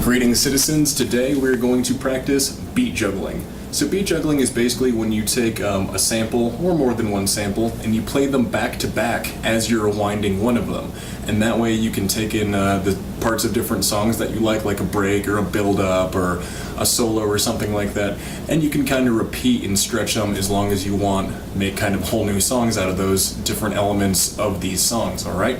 Greetings, citizens. Today we're going to practice beat juggling. So beat juggling is basically when you take a sample, or more than one sample, and you play them back to back as you're rewinding one of them. And that way you can take in the parts of different songs that you like a break or a build-up or a solo or something like that, and you can kind of repeat and stretch them as long as you want, make kind of whole new songs out of those different elements of these songs, alright?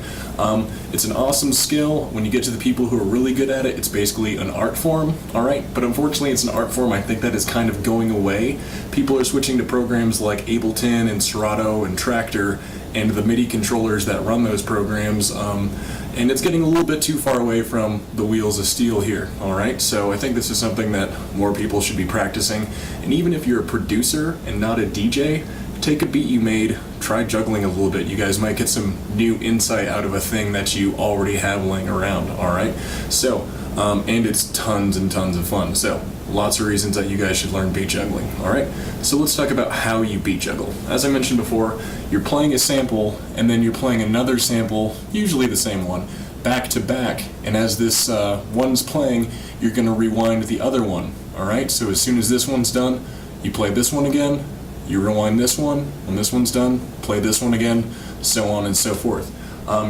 It's an awesome skill. When you get to the people who are really good at it, it's basically an art form, alright? But unfortunately it's an art form I think that is kind of going away. People are switching to programs like Ableton and Serato and Tractor and the MIDI controllers that run those programs, and it's getting a little bit too far away from the wheels of steel here, alright? So I think this is something that more people should be practicing, and even if you're a producer and not a DJ, take a beat you made, try juggling a little bit. You guys might get some new insight out of a thing that you already have laying around, alright? So, and it's tons and tons of fun, so lots of reasons that you guys should learn beat juggling, alright? So let's talk about how you beat juggle. As I mentioned before, you're playing a sample and then you're playing another sample, usually the same one, back to back, and as this one's playing, you're going to rewind the other one, alright? So as soon as this one's done, you play this one again, you rewind this one, when this one's done, play this one again, so on and so forth.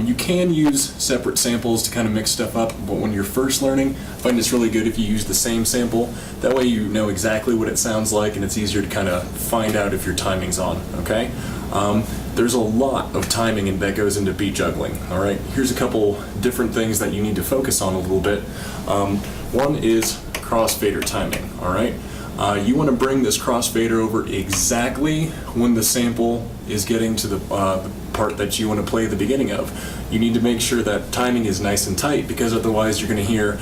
You can use separate samples to kind of mix stuff up, but when you're first learning, I find it's really good if you use the same sample. That way you know exactly what it sounds like, and it's easier to kind of find out if your timing's on, okay? There's a lot of timing that goes into beat juggling, alright? Here's a couple different things that you need to focus on a little bit. One is crossfader timing, alright? You want to bring this crossfader over exactly when the sample is getting to the part that you want to play the beginning of. You need to make sure that timing is nice and tight, because otherwise you're going to hear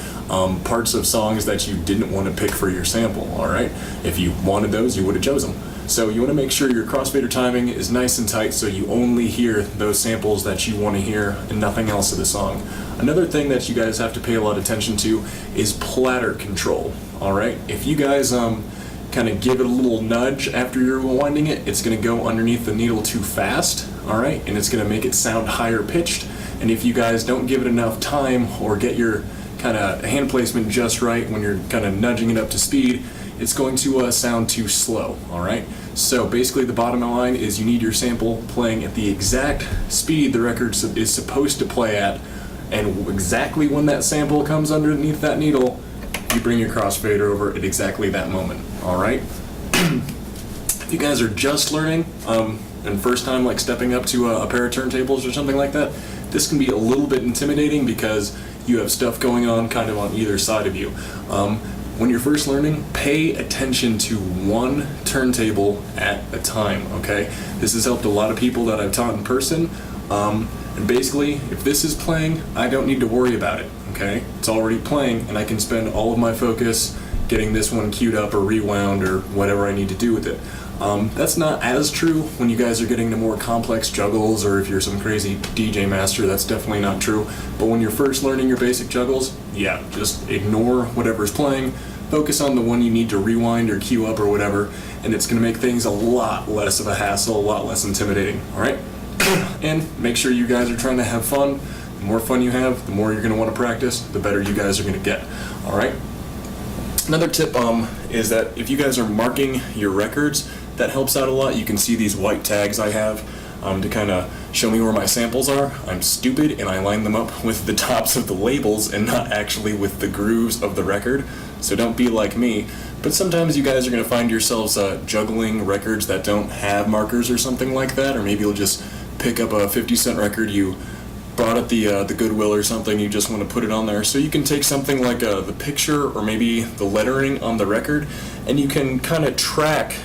parts of songs that you didn't want to pick for your sample, alright? If you wanted those, you would have chosen them. So you want to make sure your crossfader timing is nice and tight so you only hear those samples that you want to hear and nothing else of the song. Another thing that you guys have to pay a lot of attention to is platter control, alright? If you guys kind of give it a little nudge after you're rewinding it, it's going to go underneath the needle too fast, alright? And it's going to make it sound higher pitched. And if you guys don't give it enough time or get your kind of hand placement just right when you're kind of nudging it up to speed, it's going to sound too slow, alright? So basically the bottom line is you need your sample playing at the exact speed the record is supposed to play at, and exactly when that sample comes underneath that needle, you bring your crossfader over at exactly that moment, alright? If you guys are just learning, and first time like stepping up to a pair of turntables or something like that, this can be a little bit intimidating because you have stuff going on kind of on either side of you. When you're first learning, pay attention to one turntable at a time, okay? This has helped a lot of people that I've taught in person, and basically, if this is playing, I don't need to worry about it, okay? It's already playing, and I can spend all of my focus getting this one queued up or rewound or whatever I need to do with it. That's not as true when you guys are getting to more complex juggles, or if you're some crazy DJ master, that's definitely not true. But when you're first learning your basic juggles, yeah, just ignore whatever's playing, focus on the one you need to rewind or queue up or whatever, and it's going to make things a lot less of a hassle, a lot less intimidating, alright? And make sure you guys are trying to have fun. The more fun you have, the more you're going to want to practice, the better you guys are going to get, alright? Another tip is that if you guys are marking your records, that helps out a lot. You can see these white tags I have to kind of show me where my samples are. I'm stupid and I line them up with the tops of the labels and not actually with the grooves of the record, so don't be like me. But sometimes you guys are going to find yourselves juggling records that don't have markers or something like that, or maybe you'll just pick up a 50-cent record you bought at the Goodwill or something, you just want to put it on there. So you can take something like the picture or maybe the lettering on the record, and you can kind of track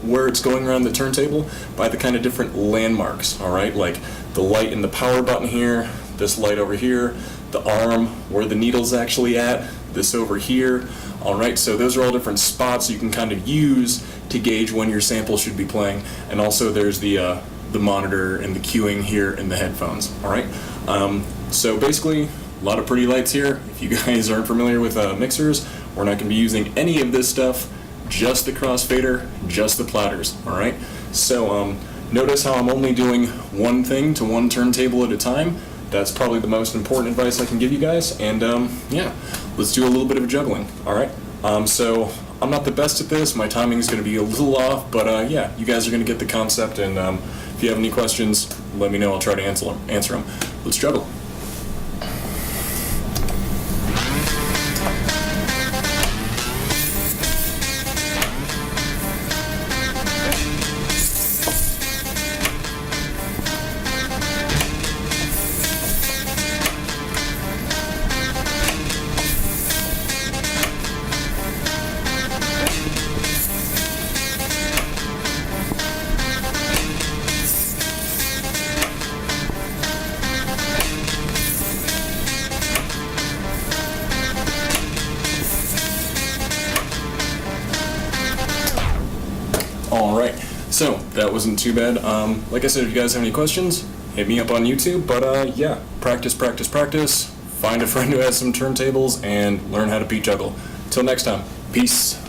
where it's going around the turntable by the kind of different landmarks, alright? Like the light in the power button here, this light over here, the arm, where the needle's actually at, this over here, alright? So those are all different spots you can kind of use to gauge when your sample should be playing, and also there's the monitor and the queuing here in the headphones, alright? So basically, a lot of pretty lights here. If you guys aren't familiar with mixers, we're not going to be using any of this stuff, just the crossfader, just the platters, alright? So notice how I'm only doing one thing to one turntable at a time. That's probably the most important advice I can give you guys, and yeah, let's do a little bit of juggling, all right? So I'm not the best at this. My timing is going to be a little off, but yeah, you guys are going to get the concept, and if you have any questions, let me know. I'll try to answer them. Let's juggle. Alright, so that wasn't too bad. Like I said, if you guys have any questions, hit me up on YouTube, but yeah, practice, find a friend who has some turntables, and learn how to beat juggle. Till next time, peace.